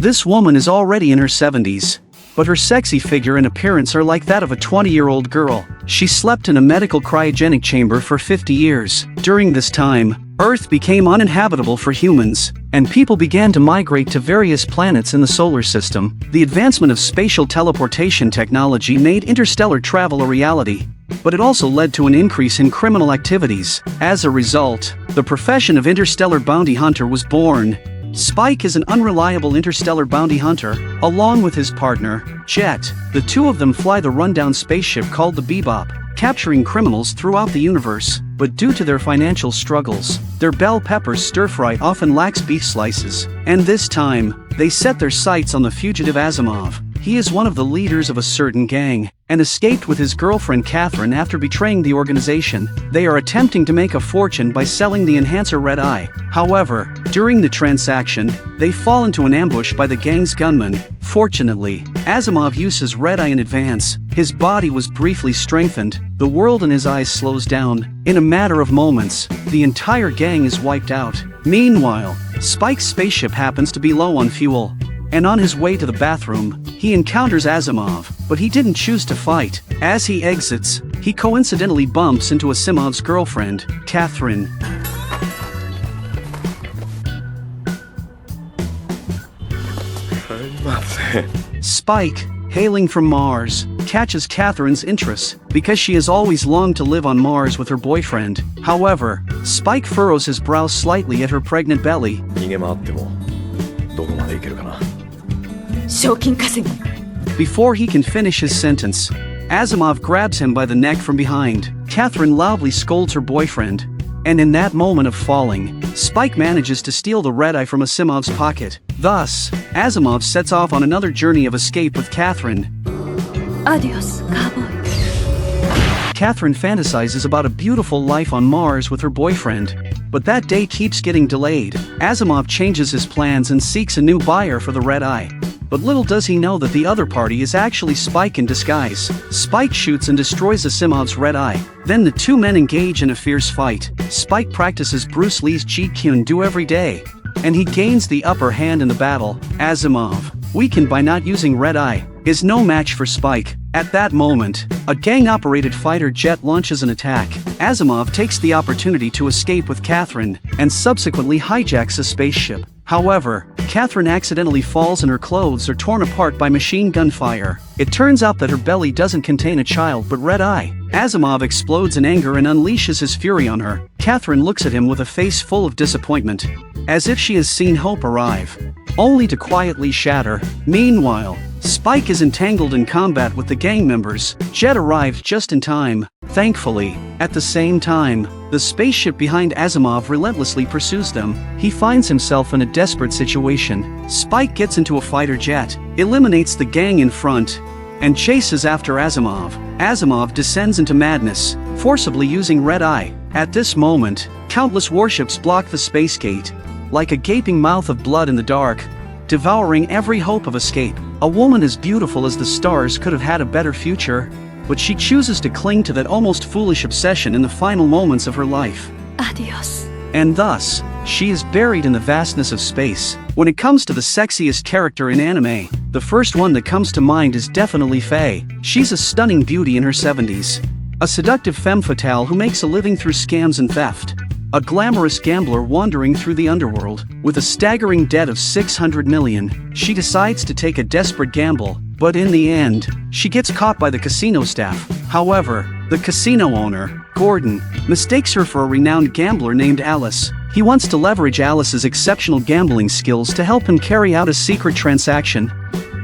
This woman is already in her 70s. But her sexy figure and appearance are like that of a 20-year-old girl. She slept in a medical cryogenic chamber for 50 years. During this time, Earth became uninhabitable for humans, and people began to migrate to various planets in the solar system. The advancement of spatial teleportation technology made interstellar travel a reality, but it also led to an increase in criminal activities. As a result, the profession of interstellar bounty hunter was born. Spike is an unreliable interstellar bounty hunter, along with his partner, Jet. The two of them fly the rundown spaceship called the Bebop, capturing criminals throughout the universe. But due to their financial struggles, their bell pepper stir-fry often lacks beef slices. And this time, they set their sights on the fugitive Asimov. He is one of the leaders of a certain gang, and escaped with his girlfriend Catherine after betraying the organization. They are attempting to make a fortune by selling the enhancer Red Eye. However, during the transaction, they fall into an ambush by the gang's gunmen. Fortunately, Asimov uses Red Eye in advance. His body was briefly strengthened, the world in his eyes slows down. In a matter of moments, the entire gang is wiped out. Meanwhile, Spike's spaceship happens to be low on fuel, and on his way to the bathroom, he encounters Asimov, but he didn't choose to fight. As he exits, he coincidentally bumps into Asimov's girlfriend, Catherine. Spike, hailing from Mars, catches Catherine's interest because she has always longed to live on Mars with her boyfriend. However, Spike furrows his brow slightly at her pregnant belly. Before he can finish his sentence, Asimov grabs him by the neck from behind. Catherine loudly scolds her boyfriend, and in that moment of falling, Spike manages to steal the Red Eye from Asimov's pocket. Thus, Asimov sets off on another journey of escape with Catherine. Adios, cowboy. Catherine fantasizes about a beautiful life on Mars with her boyfriend, but that day keeps getting delayed. Asimov changes his plans and seeks a new buyer for the Red Eye. But little does he know that the other party is actually Spike in disguise. Spike shoots and destroys Asimov's Red Eye. Then the two men engage in a fierce fight. Spike practices Bruce Lee's Jeet Kune Do every day, and he gains the upper hand in the battle. Asimov, weakened by not using Red Eye, is no match for Spike. At that moment, a gang-operated fighter jet launches an attack. Asimov takes the opportunity to escape with Catherine, and subsequently hijacks a spaceship. However, Catherine accidentally falls and her clothes are torn apart by machine gun fire. It turns out that her belly doesn't contain a child but Red Eye. Asimov explodes in anger and unleashes his fury on her. Catherine looks at him with a face full of disappointment, as if she has seen hope arrive, only to quietly shatter. Meanwhile, Spike is entangled in combat with the gang members. Jet arrived just in time, thankfully. At the same time, the spaceship behind Asimov relentlessly pursues them. He finds himself in a desperate situation. Spike gets into a fighter jet, eliminates the gang in front, and chases after Asimov. Asimov descends into madness, forcibly using Red Eye. At this moment, countless warships block the space gate, like a gaping mouth of blood in the dark, devouring every hope of escape. A woman as beautiful as the stars could have had a better future, but she chooses to cling to that almost foolish obsession in the final moments of her life. Adios. And thus, she is buried in the vastness of space. When it comes to the sexiest character in anime, the first one that comes to mind is definitely Faye. She's a stunning beauty in her 70s. A seductive femme fatale who makes a living through scams and theft. A glamorous gambler wandering through the underworld. With a staggering debt of 600 million, she decides to take a desperate gamble, but in the end, she gets caught by the casino staff. However, the casino owner, Gordon, mistakes her for a renowned gambler named Alice. He wants to leverage Alice's exceptional gambling skills to help him carry out a secret transaction.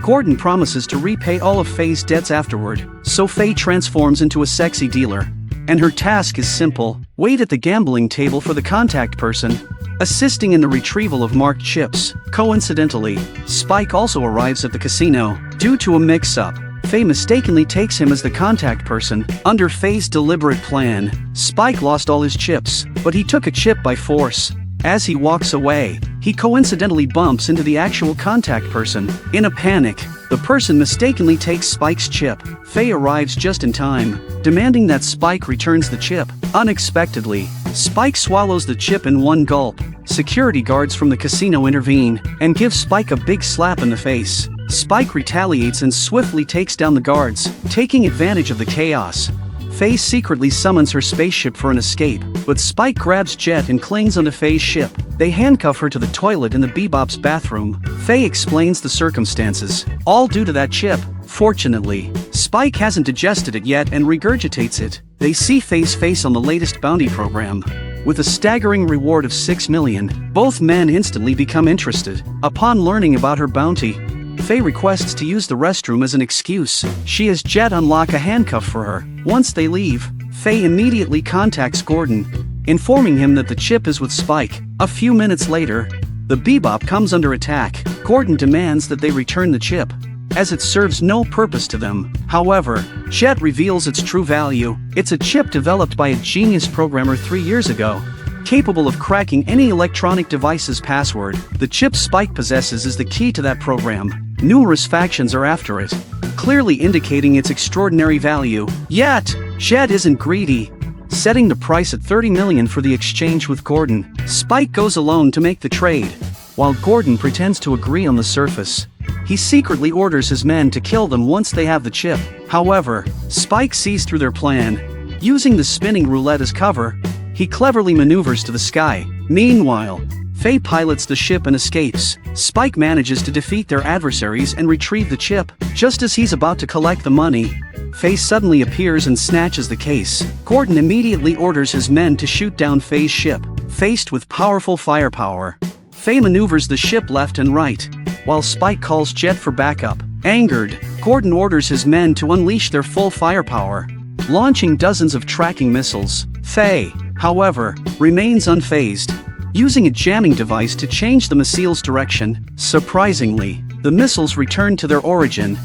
Gordon promises to repay all of Faye's debts afterward, so Faye transforms into a sexy dealer. And her task is simple: wait at the gambling table for the contact person, assisting in the retrieval of marked chips. Coincidentally, Spike also arrives at the casino. Due to a mix-up, Faye mistakenly takes him as the contact person. Under Faye's deliberate plan, Spike lost all his chips, but he took a chip by force. As he walks away, he coincidentally bumps into the actual contact person. In a panic, the person mistakenly takes Spike's chip. Faye arrives just in time, demanding that Spike returns the chip. Unexpectedly, Spike swallows the chip in one gulp, security guards from the casino intervene and give Spike a big slap in the face. Spike retaliates and swiftly takes down the guards, taking advantage of the chaos. Faye secretly summons her spaceship for an escape, but Spike grabs Jet and clings onto Faye's ship. They handcuff her to the toilet in the Bebop's bathroom. Faye explains the circumstances, all due to that chip. Fortunately, Spike hasn't digested it yet and regurgitates it. They see Faye's face on the latest bounty program. With a staggering reward of 6 million, both men instantly become interested. Upon learning about her bounty, Faye requests to use the restroom as an excuse. She has Jet unlock a handcuff for her. Once they leave, Faye immediately contacts Gordon, informing him that the chip is with Spike. A few minutes later, the Bebop comes under attack. Gordon demands that they return the chip, as it serves no purpose to them. However, Jet reveals its true value. It's a chip developed by a genius programmer 3 years ago, capable of cracking any electronic device's password. The chip Spike possesses is the key to that program. Numerous factions are after it, clearly indicating its extraordinary value. Yet, Jet isn't greedy, setting the price at 30 million for the exchange with Gordon. Spike goes alone to make the trade, while Gordon pretends to agree on the surface. He secretly orders his men to kill them once they have the chip. However, Spike sees through their plan. Using the spinning roulette as cover, he cleverly maneuvers to the sky. Meanwhile, Faye pilots the ship and escapes. Spike manages to defeat their adversaries and retrieve the chip. Just as he's about to collect the money, Faye suddenly appears and snatches the case. Gordon immediately orders his men to shoot down Faye's ship. Faced with powerful firepower, Faye maneuvers the ship left and right, while Spike calls Jet for backup. Angered, Gordon orders his men to unleash their full firepower, launching dozens of tracking missiles. Faye, however, remains unfazed, using a jamming device to change the missile's direction. Surprisingly, the missiles return to their origin.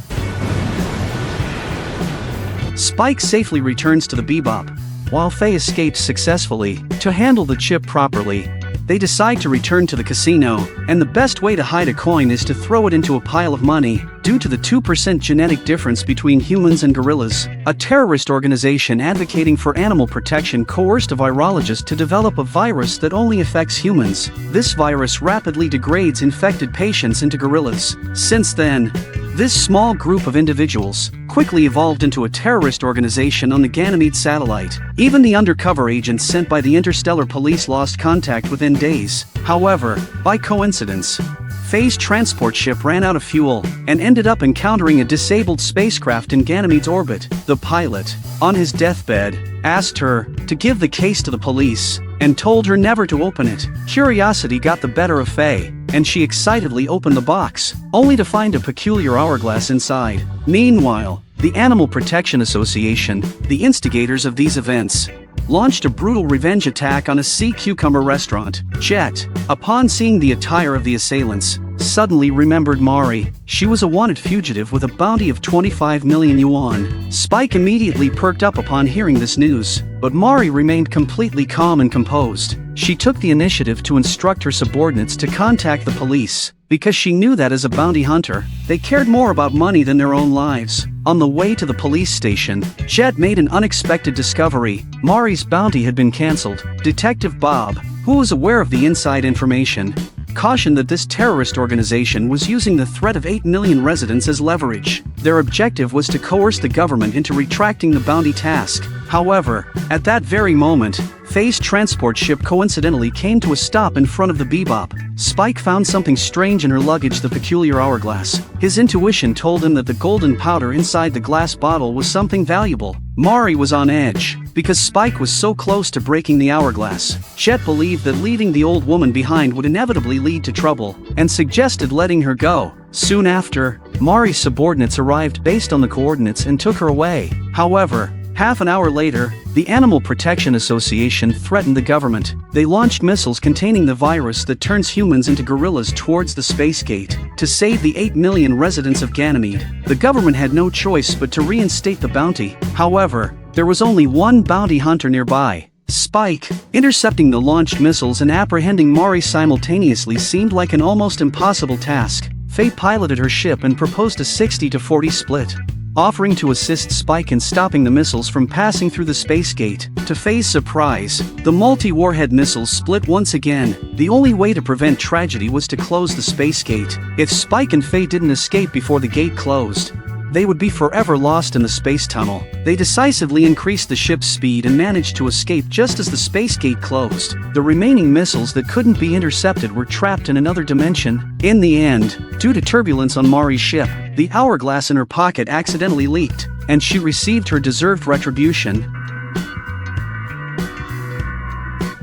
Spike safely returns to the Bebop, while Faye escapes successfully. To handle the chip properly, they decide to return to the casino, and the best way to hide a coin is to throw it into a pile of money. Due to the 2% genetic difference between humans and gorillas, a terrorist organization advocating for animal protection coerced a virologist to develop a virus that only affects humans. This virus rapidly degrades infected patients into gorillas. Since then, this small group of individuals quickly evolved into a terrorist organization on the Ganymede satellite. Even the undercover agents sent by the interstellar police lost contact within days. However, by coincidence, Faye's transport ship ran out of fuel and ended up encountering a disabled spacecraft in Ganymede's orbit. The pilot, on his deathbed, asked her to give the case to the police and told her never to open it. Curiosity got the better of Faye, and she excitedly opened the box, only to find a peculiar hourglass inside. Meanwhile, the Animal Protection Association, the instigators of these events, launched a brutal revenge attack on a sea cucumber restaurant. Jet, upon seeing the attire of the assailants, suddenly remembered Mari. She was a wanted fugitive with a bounty of 25 million yuan. Spike immediately perked up upon hearing this news, but Mari remained completely calm and composed. She took the initiative to instruct her subordinates to contact the police, because she knew that as a bounty hunter, they cared more about money than their own lives. On the way to the police station, Jet made an unexpected discovery. Mari's bounty had been cancelled. Detective Bob, who was aware of the inside information, cautioned that this terrorist organization was using the threat of 8 million residents as leverage. Their objective was to coerce the government into retracting the bounty task. However, at that very moment, Faye's transport ship coincidentally came to a stop in front of the Bebop. Spike found something strange in her luggage, the peculiar hourglass. His intuition told him that the golden powder inside the glass bottle was something valuable. Mari was on edge, because Spike was so close to breaking the hourglass. Jet believed that leaving the old woman behind would inevitably lead to trouble, and suggested letting her go. Soon after, Mari's subordinates arrived based on the coordinates and took her away. However, half an hour later, the Animal Protection Association threatened the government. They launched missiles containing the virus that turns humans into gorillas towards the space gate. To save the 8 million residents of Ganymede, the government had no choice but to reinstate the bounty. However, there was only one bounty hunter nearby. Spike, intercepting the launched missiles and apprehending Mari simultaneously seemed like an almost impossible task. Faye piloted her ship and proposed a 60-40 split. offering to assist Spike in stopping the missiles from passing through the space gate. To Faye's surprise, the multi-warhead missiles split once again. The only way to prevent tragedy was to close the space gate. If Spike and Faye didn't escape before the gate closed, they would be forever lost in the space tunnel. They decisively increased the ship's speed and managed to escape just as the space gate closed. The remaining missiles that couldn't be intercepted were trapped in another dimension. In the end, due to turbulence on Mari's ship, the hourglass in her pocket accidentally leaked, and she received her deserved retribution.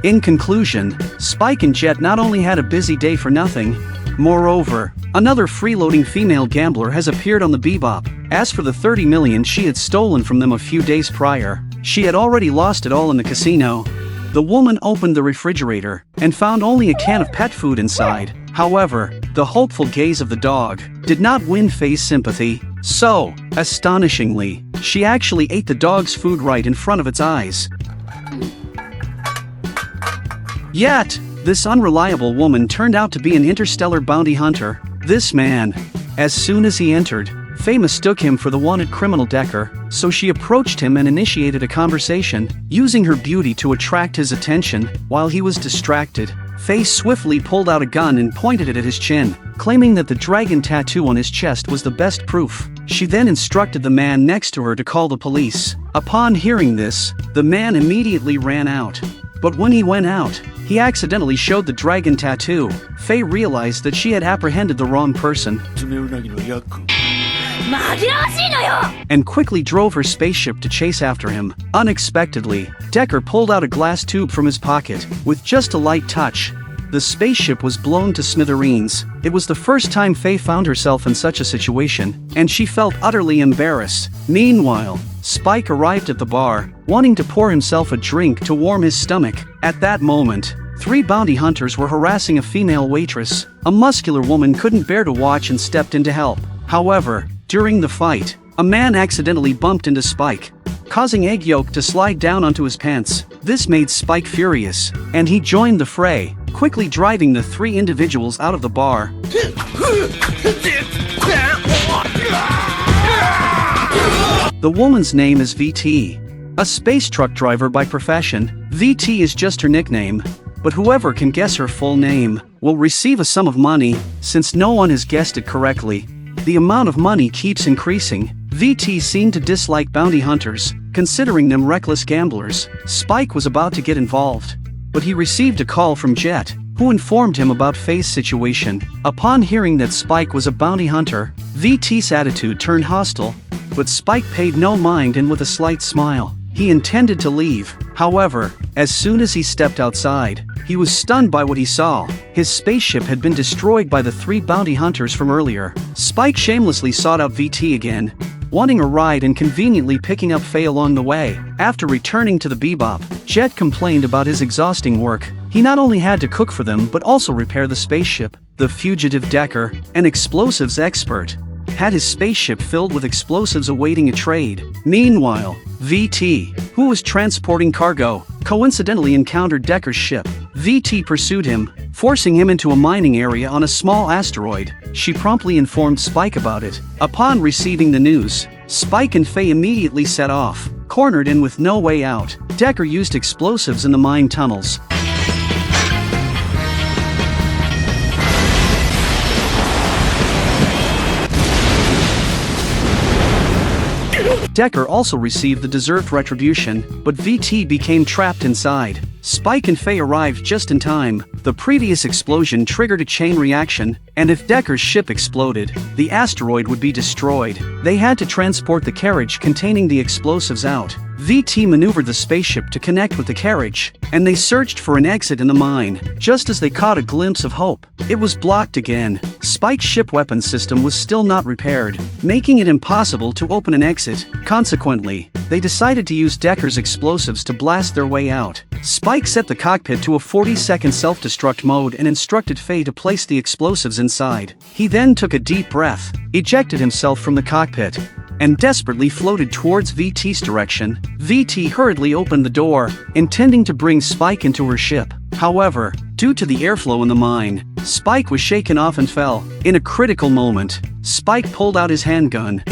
In conclusion, Spike and Jet not only had a busy day for nothing, moreover, another freeloading female gambler has appeared on the Bebop. As for the 30 million she had stolen from them a few days prior, she had already lost it all in the casino. The woman opened the refrigerator and found only a can of pet food inside. However, the hopeful gaze of the dog did not win Faye's sympathy. So, astonishingly, she actually ate the dog's food right in front of its eyes. Yet, this unreliable woman turned out to be an interstellar bounty hunter. This man, as soon as he entered, Faye mistook him for the wanted criminal Decker, so she approached him and initiated a conversation, using her beauty to attract his attention. While he was distracted, Faye swiftly pulled out a gun and pointed it at his chin, claiming that the dragon tattoo on his chest was the best proof. She then instructed the man next to her to call the police. Upon hearing this, the man immediately ran out. But when he went out, he accidentally showed the dragon tattoo. Faye realized that she had apprehended the wrong person and quickly drove her spaceship to chase after him. Unexpectedly, Decker pulled out a glass tube from his pocket. With just a light touch, the spaceship was blown to smithereens. It was the first time Faye found herself in such a situation, and she felt utterly embarrassed. Meanwhile, Spike arrived at the bar, wanting to pour himself a drink to warm his stomach. At that moment, 3 bounty hunters were harassing a female waitress. A muscular woman couldn't bear to watch and stepped in to help. However, during the fight, a man accidentally bumped into Spike, causing egg yolk to slide down onto his pants. This made Spike furious, and he joined the fray, quickly driving the 3 individuals out of the bar. The woman's name is VT, a space truck driver by profession. VT is just her nickname, but whoever can guess her full name will receive a sum of money. Since no one has guessed it correctly, the amount of money keeps increasing. VT seemed to dislike bounty hunters, considering them reckless gamblers. Spike was about to get involved, but he received a call from Jet, who informed him about Faye's situation. Upon hearing that Spike was a bounty hunter, VT's attitude turned hostile, but Spike paid no mind, and with a slight smile, he intended to leave. However, as soon as he stepped outside, he was stunned by what he saw. His spaceship had been destroyed by the 3 bounty hunters from earlier. Spike shamelessly sought out VT again, wanting a ride and conveniently picking up Faye along the way. After returning to the Bebop, Jet complained about his exhausting work. He not only had to cook for them but also repair the spaceship. The fugitive Decker, an explosives expert, had his spaceship filled with explosives awaiting a trade. Meanwhile, VT, who was transporting cargo, coincidentally encountered Decker's ship. VT pursued him, forcing him into a mining area on a small asteroid. She promptly informed Spike about it. Upon receiving the news, Spike and Faye immediately set off. Cornered and with no way out, Decker used explosives in the mine tunnels. Decker also received the deserved retribution, but VT became trapped inside. Spike and Faye arrived just in time. The previous explosion triggered a chain reaction, and if Decker's ship exploded, the asteroid would be destroyed. They had to transport the carriage containing the explosives out. VT maneuvered the spaceship to connect with the carriage, and they searched for an exit in the mine, just as they caught a glimpse of hope. It was blocked again. Spike's ship weapon system was still not repaired, making it impossible to open an exit. Consequently, they decided to use Decker's explosives to blast their way out. Spike set the cockpit to a 40-second self-destruct mode and instructed Faye to place the explosives inside. He then took a deep breath, ejected himself from the cockpit, and desperately floated towards VT's direction. VT hurriedly opened the door, intending to bring Spike into her ship. However, due to the airflow in the mine, Spike was shaken off and fell. In a critical moment, Spike pulled out his handgun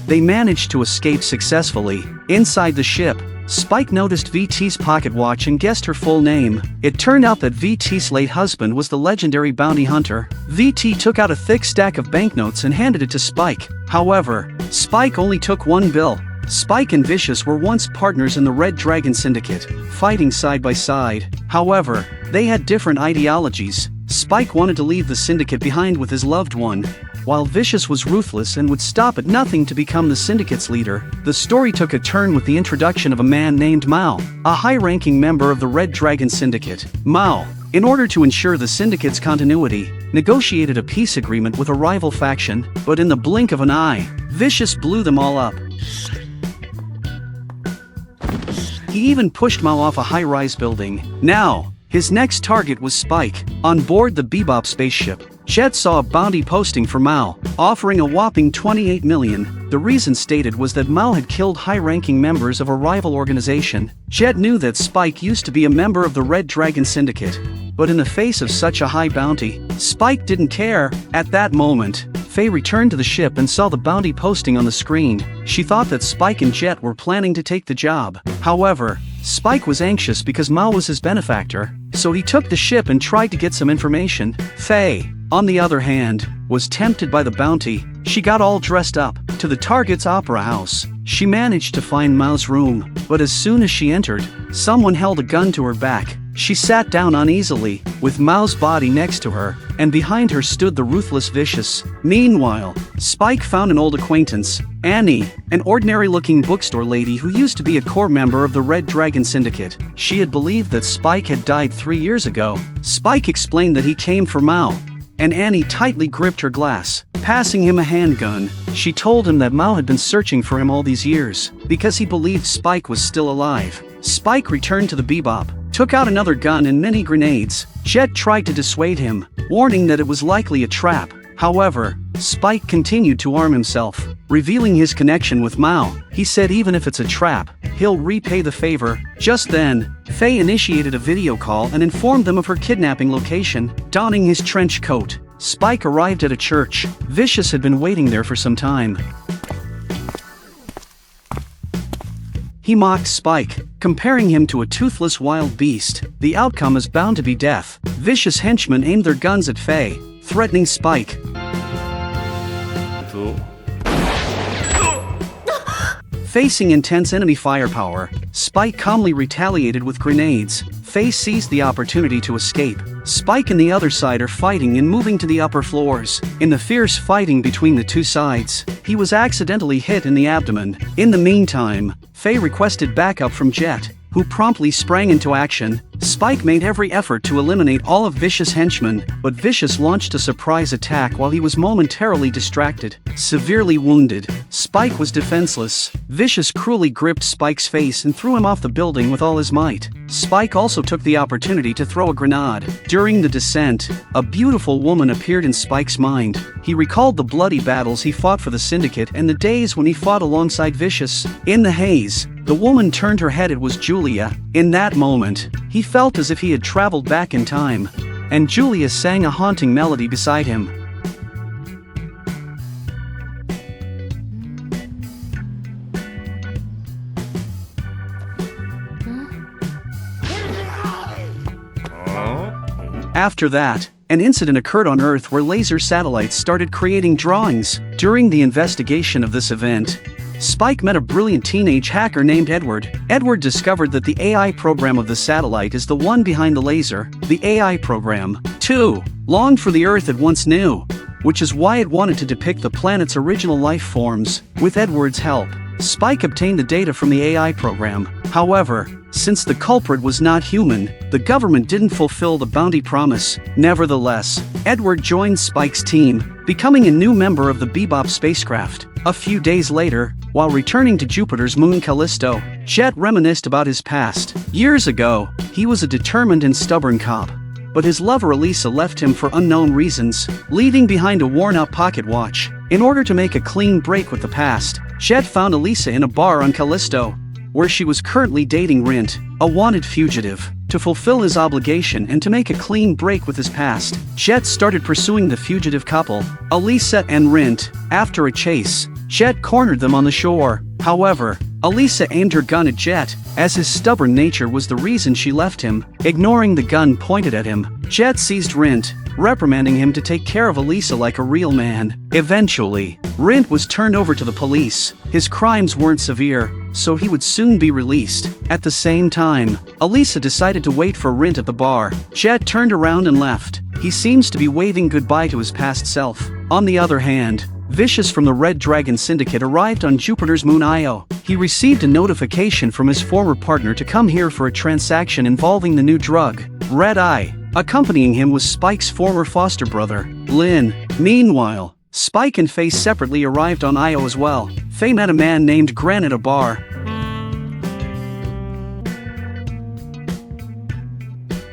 they managed to escape successfully. Inside the ship, Spike noticed VT's pocket watch and guessed her full name. It turned out that VT's late husband was the legendary bounty hunter. VT took out a thick stack of banknotes and handed it to Spike. However, Spike only took one bill. Spike and Vicious were once partners in the Red Dragon Syndicate, fighting side by side. However, they had different ideologies. Spike wanted to leave the syndicate behind with his loved one, while Vicious was ruthless and would stop at nothing to become the syndicate's leader. The story took a turn with the introduction of a man named Mao, a high-ranking member of the Red Dragon Syndicate. Mao, in order to ensure the syndicate's continuity, negotiated a peace agreement with a rival faction, but in the blink of an eye, Vicious blew them all up. He even pushed Mao off a high-rise building. Now, his next target was Spike. On board the Bebop spaceship, Jet saw a bounty posting for Mao, offering a whopping 28 million. The reason stated was that Mao had killed high-ranking members of a rival organization. Jet knew that Spike used to be a member of the Red Dragon Syndicate, but in the face of such a high bounty, Spike didn't care. At that moment, Faye returned to the ship and saw the bounty posting on the screen. She thought that Spike and Jet were planning to take the job. However, Spike was anxious because Mao was his benefactor, so he took the ship and tried to get some information. Faye, on the other hand, was tempted by the bounty. She got all dressed up. To the target's opera house, she managed to find Mao's room, but as soon as she entered, someone held a gun to her back. She sat down uneasily, with Mao's body next to her, and behind her stood the ruthless Vicious. Meanwhile, Spike found an old acquaintance, Annie, an ordinary-looking bookstore lady who used to be a core member of the Red Dragon Syndicate. She had believed that Spike had died 3 years ago. Spike explained that he came for Mao, and Annie tightly gripped her glass, passing him a handgun. She told him that Mao had been searching for him all these years, because he believed Spike was still alive. Spike returned to the Bebop, took out another gun and many grenades. Jet tried to dissuade him, warning that it was likely a trap. However, Spike continued to arm himself, revealing his connection with Mao. He said even if it's a trap, he'll repay the favor. Just then, Faye initiated a video call and informed them of her kidnapping location. Donning his trench coat, Spike arrived at a church. Vicious had been waiting there for some time. He mocked Spike, comparing him to a toothless wild beast. The outcome is bound to be death. Vicious henchmen aimed their guns at Faye, threatening Spike. Facing intense enemy firepower, Spike calmly retaliated with grenades. Faye seized the opportunity to escape. Spike and the other side are fighting and moving to the upper floors. In the fierce fighting between the two sides, he was accidentally hit in the abdomen. In the meantime, Faye requested backup from Jet, who promptly sprang into action. Spike made every effort to eliminate all of Vicious' henchmen, but Vicious launched a surprise attack while he was momentarily distracted. Severely wounded, Spike was defenseless. Vicious cruelly gripped Spike's face and threw him off the building with all his might. Spike also took the opportunity to throw a grenade. During the descent, a beautiful woman appeared in Spike's mind. He recalled the bloody battles he fought for the Syndicate and the days when he fought alongside Vicious. In the haze, the woman turned her head. It was Julia. In that moment, he felt as if he had traveled back in time, and Julia sang a haunting melody beside him. After that, an incident occurred on Earth where laser satellites started creating drawings. During the investigation of this event, Spike met a brilliant teenage hacker named Edward. Edward discovered that the AI program of the satellite is the one behind the laser. The AI program, too, longed for the Earth it once knew, which is why it wanted to depict the planet's original life forms. With Edward's help, Spike obtained the data from the AI program. However, since the culprit was not human, the government didn't fulfill the bounty promise. Nevertheless, Edward joined Spike's team, becoming a new member of the Bebop spacecraft. A few days later, while returning to Jupiter's moon Callisto, Jet reminisced about his past. Years ago, he was a determined and stubborn cop, but his lover Elisa left him for unknown reasons, leaving behind a worn-out pocket watch. In order to make a clean break with the past, Jet found Elisa in a bar on Callisto, where she was currently dating Rint, a wanted fugitive. To fulfill his obligation and to make a clean break with his past, Jet started pursuing the fugitive couple, Elisa and Rint. After a chase, Jet cornered them on the shore. However, Elisa aimed her gun at Jet, as his stubborn nature was the reason she left him. Ignoring the gun pointed at him, Jet seized Rint, reprimanding him to take care of Elisa like a real man. Eventually, Rint was turned over to the police. His crimes weren't severe, so he would soon be released. At the same time, Elisa decided to wait for Rint at the bar. Jet turned around and left. He seems to be waving goodbye to his past self. On the other hand, Vicious from the Red Dragon Syndicate arrived on Jupiter's moon Io. He received a notification from his former partner to come here for a transaction involving the new drug, Red Eye. Accompanying him was Spike's former foster brother, Lynn. Meanwhile, Spike and Faye separately arrived on Io as well. Faye met a man named Gren at a bar,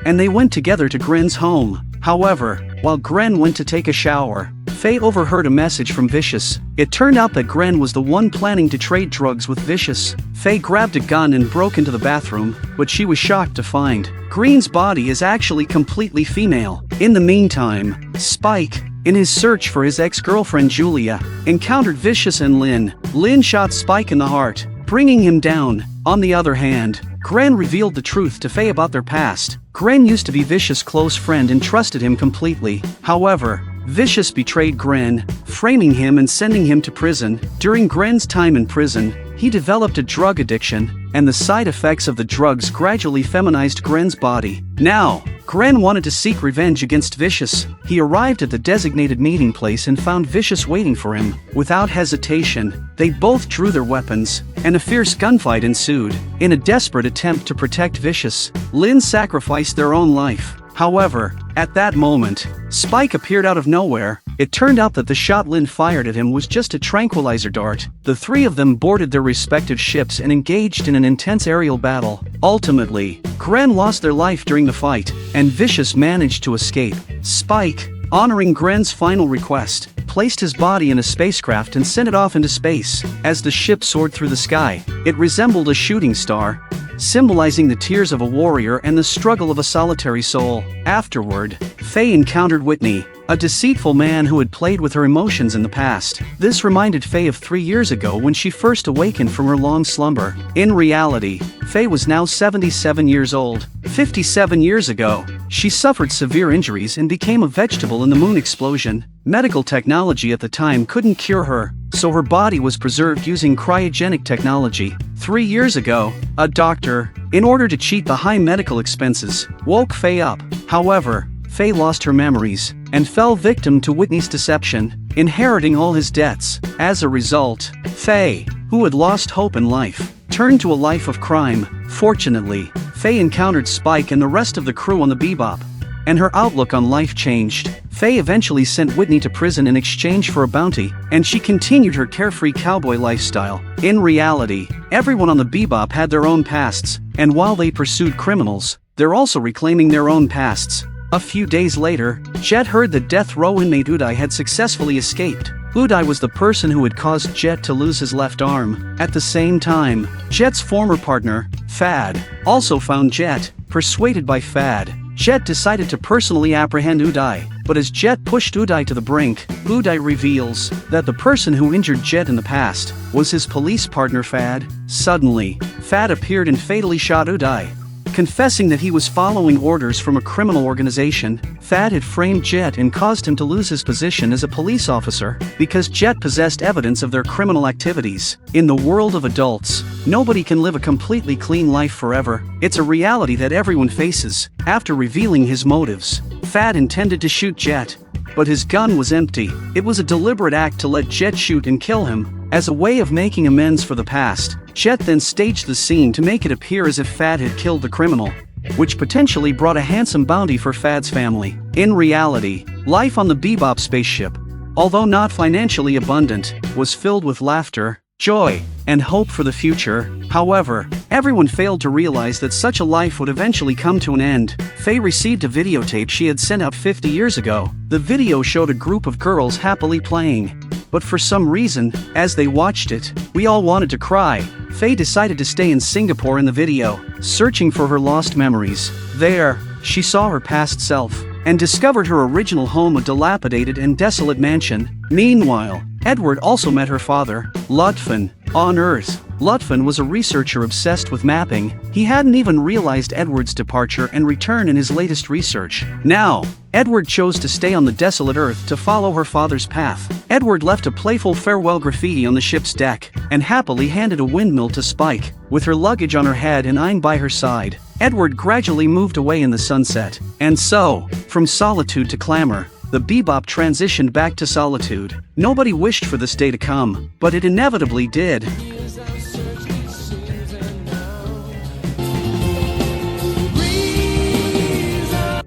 and they went together to Gren's home. However, while Gren went to take a shower, Faye overheard a message from Vicious. It turned out that Gren was the one planning to trade drugs with Vicious. Faye grabbed a gun and broke into the bathroom, but she was shocked to find Gren's body is actually completely female. In the meantime, Spike, in his search for his ex-girlfriend Julia, encountered Vicious and Lynn. Lynn shot Spike in the heart, bringing him down. On the other hand, Gren revealed the truth to Faye about their past. Gren used to be Vicious' close friend and trusted him completely. However, Vicious betrayed Gren, framing him and sending him to prison. During Gren's time in prison, he developed a drug addiction, and the side effects of the drugs gradually feminized Gren's body. Now, Gren wanted to seek revenge against Vicious. He arrived at the designated meeting place and found Vicious waiting for him. Without hesitation, they both drew their weapons, and a fierce gunfight ensued. In a desperate attempt to protect Vicious, Lynn sacrificed their own life. However, at that moment, Spike appeared out of nowhere. It turned out that the shot Lynn fired at him was just a tranquilizer dart. The three of them boarded their respective ships and engaged in an intense aerial battle. Ultimately, Gren lost their life during the fight, and Vicious managed to escape. Spike, honoring Gren's final request, placed his body in a spacecraft and sent it off into space. As the ship soared through the sky, it resembled a shooting star, symbolizing the tears of a warrior and the struggle of a solitary soul. Afterward, Faye encountered Whitney, a deceitful man who had played with her emotions in the past. This reminded Faye of 3 years ago when she first awakened from her long slumber. In reality, Faye was now 77 years old. 57 years ago, she suffered severe injuries and became a vegetable in the moon explosion. Medical technology at the time couldn't cure her, so her body was preserved using cryogenic technology. 3 years ago, a doctor, in order to cheat the high medical expenses, woke Faye up. However, Faye lost her memories and fell victim to Whitney's deception, inheriting all his debts. As a result, Faye, who had lost hope in life, turned to a life of crime. Fortunately, Faye encountered Spike and the rest of the crew on the Bebop, and her outlook on life changed. Faye eventually sent Whitney to prison in exchange for a bounty, and she continued her carefree cowboy lifestyle. In reality, everyone on the Bebop had their own pasts, and while they pursued criminals, they're also reclaiming their own pasts. A few days later, Jet heard that death row inmate Uday had successfully escaped. Uday was the person who had caused Jet to lose his left arm. At the same time, Jet's former partner, Fad, also found Jet. Persuaded by Fad, Jet decided to personally apprehend Uday. But as Jet pushed Uday to the brink, Uday reveals that the person who injured Jet in the past was his police partner Fad. Suddenly, Fad appeared and fatally shot Uday. Confessing that he was following orders from a criminal organization, Fad had framed Jet and caused him to lose his position as a police officer because Jet possessed evidence of their criminal activities. In the world of adults, nobody can live a completely clean life forever. It's a reality that everyone faces. After revealing his motives, Fad intended to shoot Jet, but his gun was empty. It was a deliberate act to let Jet shoot and kill him. As a way of making amends for the past, Jet then staged the scene to make it appear as if Fad had killed the criminal, which potentially brought a handsome bounty for Fad's family. In reality, life on the Bebop spaceship, although not financially abundant, was filled with laughter, joy, and hope for the future. However, everyone failed to realize that such a life would eventually come to an end. Faye received a videotape she had sent out 50 years ago. The video showed a group of girls happily playing. But for some reason, as they watched it, we all wanted to cry. Faye decided to stay in Singapore in the video, searching for her lost memories. There, she saw her past self, and discovered her original home, a dilapidated and desolate mansion. Meanwhile, Edward also met her father, Lutfin, on Earth. Lutfin was a researcher obsessed with mapping. He hadn't even realized Edward's departure and return in his latest research. Now, Edward chose to stay on the desolate Earth to follow her father's path. Edward left a playful farewell graffiti on the ship's deck, and happily handed a windmill to Spike. With her luggage on her head and Ein by her side, Edward gradually moved away in the sunset. And so, from solitude to clamor, the Bebop transitioned back to solitude. Nobody wished for this day to come, but it inevitably did.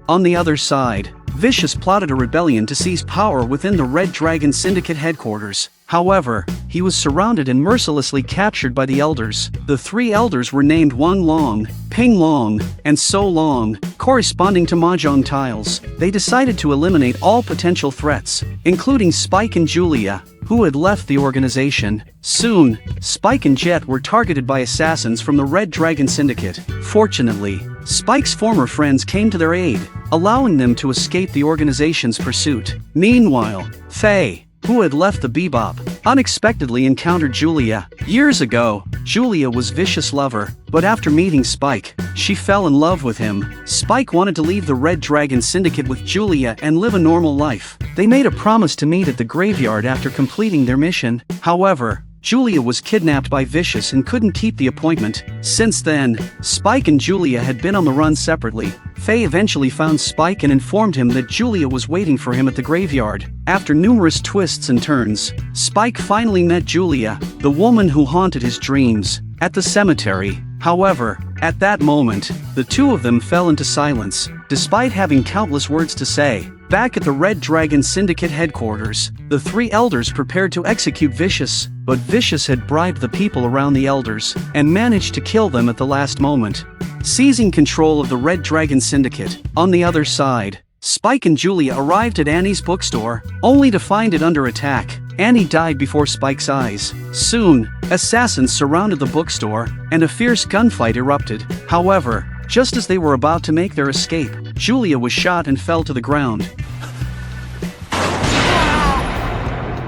On the other side, Vicious plotted a rebellion to seize power within the Red Dragon Syndicate headquarters. However, he was surrounded and mercilessly captured by the Elders. The three Elders were named Wang Long, Ping Long, and So Long, corresponding to mahjong tiles. They decided to eliminate all potential threats, including Spike and Julia, who had left the organization. Soon, Spike and Jet were targeted by assassins from the Red Dragon Syndicate. Fortunately, Spike's former friends came to their aid, allowing them to escape the organization's pursuit. Meanwhile, Faye, who had left the Bebop, unexpectedly encountered Julia. Years ago, Julia was Vicious' lover, but after meeting Spike, she fell in love with him. Spike wanted to leave the Red Dragon Syndicate with Julia and live a normal life. They made a promise to meet at the graveyard after completing their mission. However, Julia was kidnapped by Vicious and couldn't keep the appointment. Since then, Spike and Julia had been on the run separately. Faye eventually found Spike and informed him that Julia was waiting for him at the graveyard. After numerous twists and turns, Spike finally met Julia, the woman who haunted his dreams, at the cemetery. However, at that moment, the two of them fell into silence, despite having countless words to say. Back at the Red Dragon Syndicate headquarters, the three Elders prepared to execute Vicious, but Vicious had bribed the people around the Elders, and managed to kill them at the last moment, seizing control of the Red Dragon Syndicate. On the other side, Spike and Julia arrived at Annie's bookstore, only to find it under attack. Annie died before Spike's eyes. Soon, assassins surrounded the bookstore, and a fierce gunfight erupted. However, just as they were about to make their escape, Julia was shot and fell to the ground.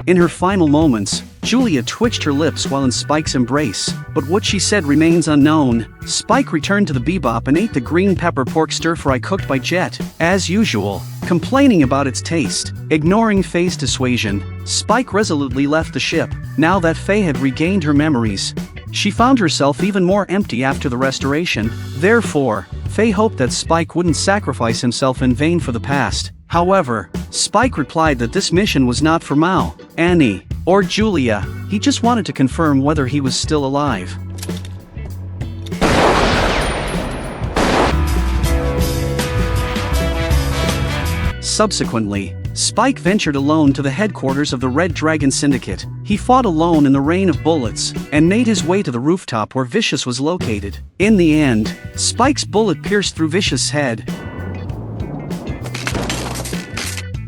In her final moments, Julia twitched her lips while in Spike's embrace, but what she said remains unknown. Spike returned to the Bebop and ate the green pepper pork stir-fry cooked by Jet. As usual, complaining about its taste. Ignoring Faye's dissuasion, Spike resolutely left the ship. Now that Faye had regained her memories, she found herself even more empty after the restoration. Therefore, Faye hoped that Spike wouldn't sacrifice himself in vain for the past. However, Spike replied that this mission was not for Mao, Annie, or Julia. He just wanted to confirm whether he was still alive. Subsequently, Spike ventured alone to the headquarters of the Red Dragon Syndicate. He fought alone in the rain of bullets, and made his way to the rooftop where Vicious was located. In the end, Spike's bullet pierced through Vicious' head,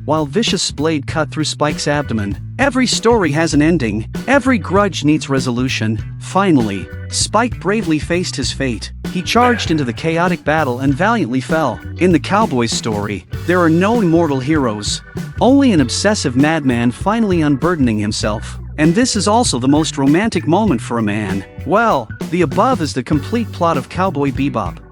while Vicious' blade cut through Spike's abdomen. Every story has an ending, every grudge needs resolution. Finally, Spike bravely faced his fate. He charged into the chaotic battle and valiantly fell. In the Cowboys story, there are no immortal heroes, only an obsessive madman finally unburdening himself. And this is also the most romantic moment for a man. Well, the above is the complete plot of Cowboy Bebop.